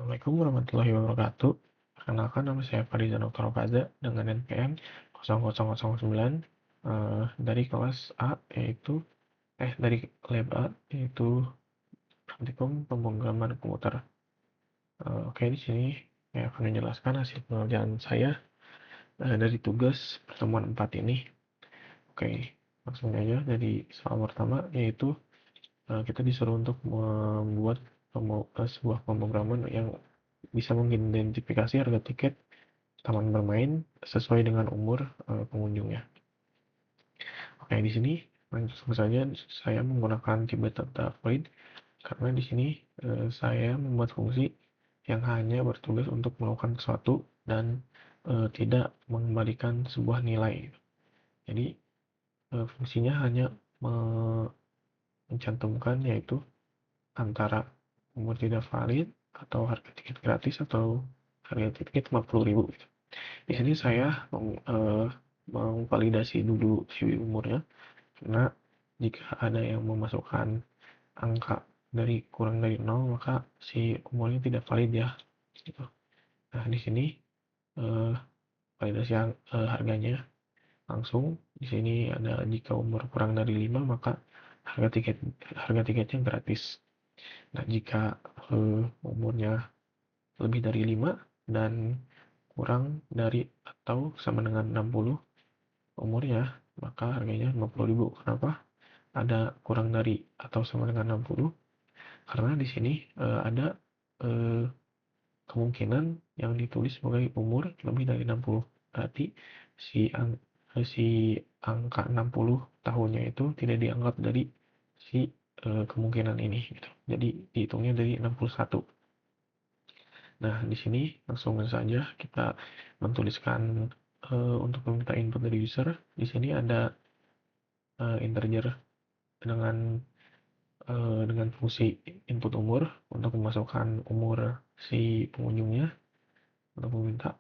Assalamualaikum warahmatullahi wabarakatuh. Perkenalkan, nama saya Farizan Oktarokaza dengan NPM 0009 dari kelas A, yaitu dari lab A, yaitu praktikum pemrograman komputer. Oke, di sini saya akan menjelaskan hasil pengerjaan saya dari tugas pertemuan 4 ini. Oke, langsung aja dari soal pertama, yaitu kita disuruh untuk membuat sebuah pemrograman yang bisa mengidentifikasi harga tiket taman bermain sesuai dengan umur pengunjungnya. Oke, di sini langsung saja saya menggunakan tipe data void karena di sini saya membuat fungsi yang hanya bertugas untuk melakukan sesuatu dan tidak mengembalikan sebuah nilai. Jadi fungsinya hanya mencantumkan yaitu antara umur tidak valid atau harga tiket gratis atau harga tiket 50.000. Di sini saya memvalidasi dulu si umurnya, karena jika ada yang memasukkan angka kurang dari 0, maka si umurnya tidak valid ya. Gitu. Nah, di sini eh, validasi harganya langsung. Di sini ada jika umur kurang dari 5, maka harga tiketnya gratis. Nah, jika umurnya lebih dari 5 dan kurang dari atau sama dengan 60 umurnya, maka harganya 50.000. Kenapa ada kurang dari atau sama dengan 60? Karena di sini ada eh, kemungkinan yang ditulis sebagai umur lebih dari 60. Berarti si angka 60 tahunnya itu tidak dianggap dari si kemungkinan ini gitu. Jadi dihitungnya dari 61. Nah, di sini langsung saja kita menuliskan untuk meminta input dari user. Di sini ada integer dengan fungsi input umur untuk memasukkan umur si pengunjungnya, untuk meminta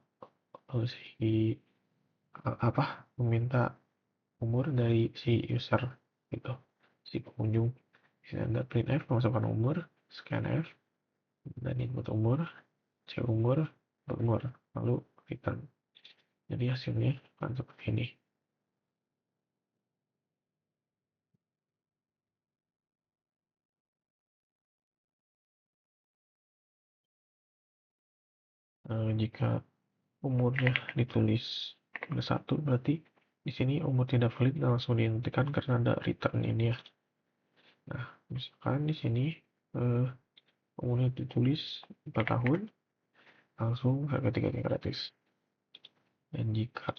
si meminta umur dari si user gitu, si pengunjung. Di sini ada printf memasukkan umur, scanf, dan input umur, c umur, lalu return. Jadi hasilnya akan seperti ini. Jika umurnya ditulis ada 1, berarti di sini umur tidak valid langsung dihentikan karena ada return ini ya. Nah, misalkan di sini eh, umurnya ditulis 4 tahun, langsung harga tiketnya gratis. Dan jika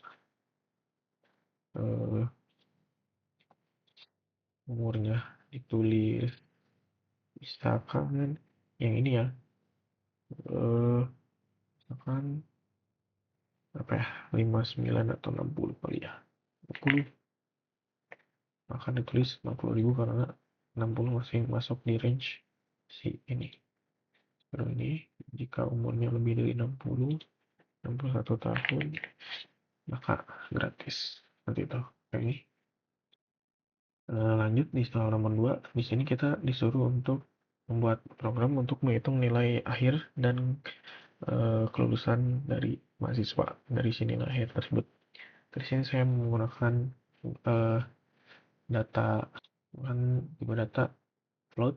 eh, umurnya ditulis misalkan yang ini ya, misalkan apa ya, 59 atau 60 kali ya, 60, maka ditulis 50.000 karena 60 masih masuk di range si ini. Terus ini jika umurnya lebih dari 61 tahun, maka gratis seperti itu. Oke. Lanjut di soal nomor 2, di sini kita disuruh untuk membuat program untuk menghitung nilai akhir dan kelulusan dari mahasiswa dari si nilai akhir tersebut. Di sini saya menggunakan uh, data bukan tipe data float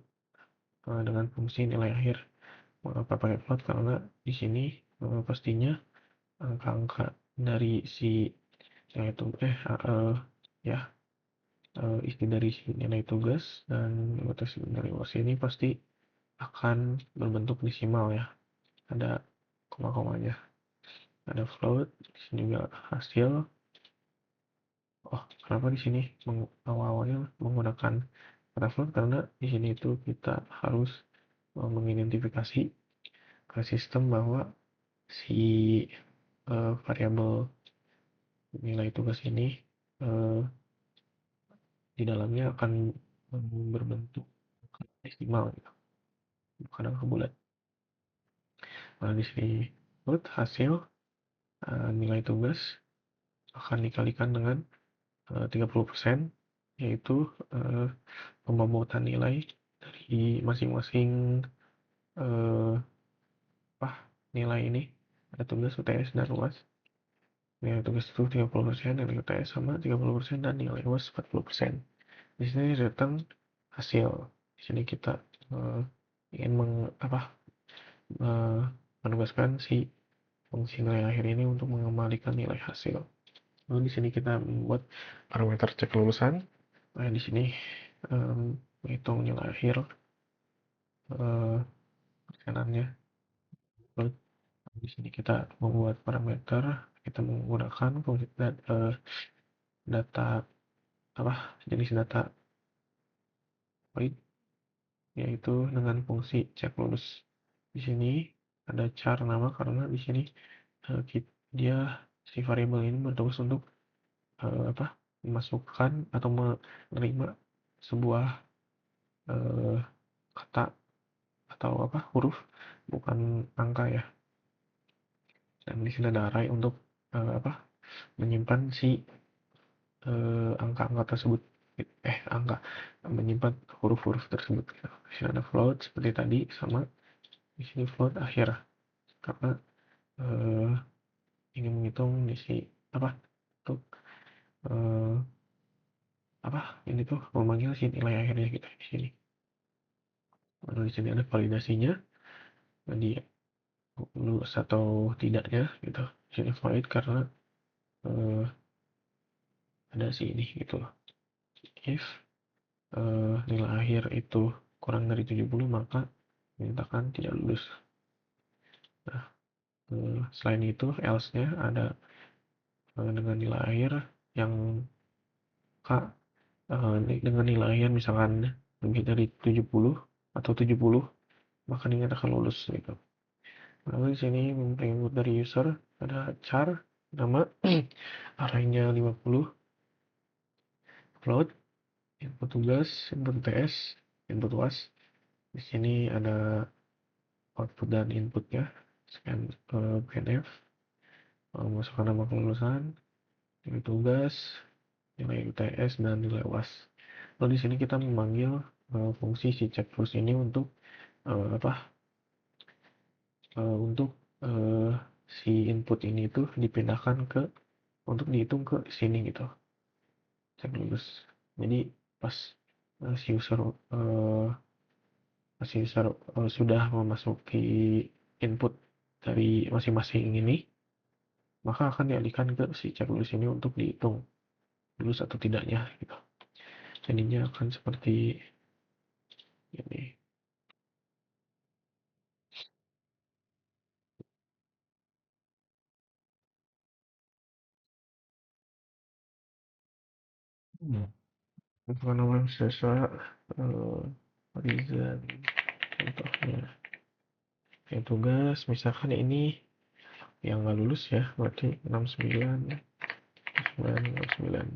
dengan fungsi nilai akhir. Mengapa pakai float? Karena di sini pastinya angka-angka dari si yang itu ya isi dari nilai tugas dan batas nilai UAS ini pasti akan berbentuk desimal ya. Ada koma-komanya. Ada float, di sini juga hasil. Oh, kenapa di sini awal-awalnya menggunakan kata float? Karena di sini itu kita harus mengidentifikasi ke sistem bahwa si variabel nilai tugas ini uh, di dalamnya akan berbentuk desimal gitu, bukan angka bulat. Nah, di sini float hasil nilai tugas akan dikalikan dengan 30%, yaitu pembobotan nilai dari masing-masing nilai ini, ada tugas UTS dan UAS. Nilai tugas itu 30%, nilai UTS sama 30%, dan nilai UAS 40%. Di sini return hasil. Di sini kita ingin eh, menugaskan si fungsi nilai akhir ini untuk mengembalikan nilai hasil. Lalu di sini kita membuat parameter cek kelulusan. Nah, di sini menghitung nilai akhir persenannya. Lalu di sini kita membuat parameter, kita menggunakan fungsi data jenis data void, yaitu dengan fungsi cek lulus. Di sini ada char nama karena di sini dia si variabel ini bertugas untuk memasukkan atau menerima sebuah kata atau huruf, bukan angka ya. Dan di sini ada array untuk menyimpan si angka-angka tersebut, angka menyimpan huruf-huruf tersebut. Di sini ada float seperti tadi, sama di sini float akhir karena ingin menghitung isi untuk ini tuh memanggil si nilai akhirnya kita di sini. Lalu di sini ada validasinya, jadi lulus atau tidaknya gitu. Di sini valid karena ada si ini gitu. If nilai akhir itu kurang dari 70, maka dinyatakan tidak lulus. Nah, selain itu else-nya ada dengan nilai akhir yang dengan nilai akhir misalkan lebih dari 70 atau 70, maka dinyatakan lulus gitu. Lalu di sini input dari user ada char nama, arraynya 50, float, input tugas, input TS, input was. Di sini ada output dan inputnya, scan PNF, masukkan nama kelulusan, nilai tugas, nilai UTS, dan nilai UAS. Lalu di sini kita memanggil fungsi si check first ini untuk untuk si input ini tuh dipindahkan untuk dihitung ke sini gitu, cek lulus. Jadi pas si user sudah memasuki input dari masing-masing ini, maka akan dialihkan ke si cek lulus ini untuk dihitung lulus atau tidaknya gitu. Jadinya akan seperti ini. Untuk nama siswa Rizan, contohnya yang tugas misalkan ini yang nggak lulus ya, berarti 69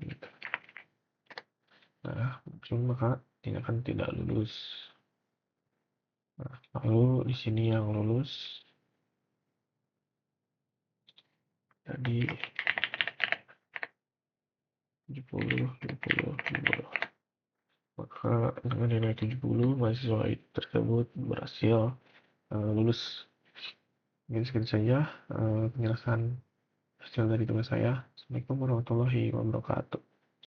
gitu. Nah, maka tindakan tidak lulus. Nah, lalu di sini yang lulus jadi 70. Maka dengan nilai 70, mahasiswa tersebut berhasil lulus. Mungkin segitu saja penjelasan hasil dari tugas saya. Assalamualaikum warahmatullahi wabarakatuh.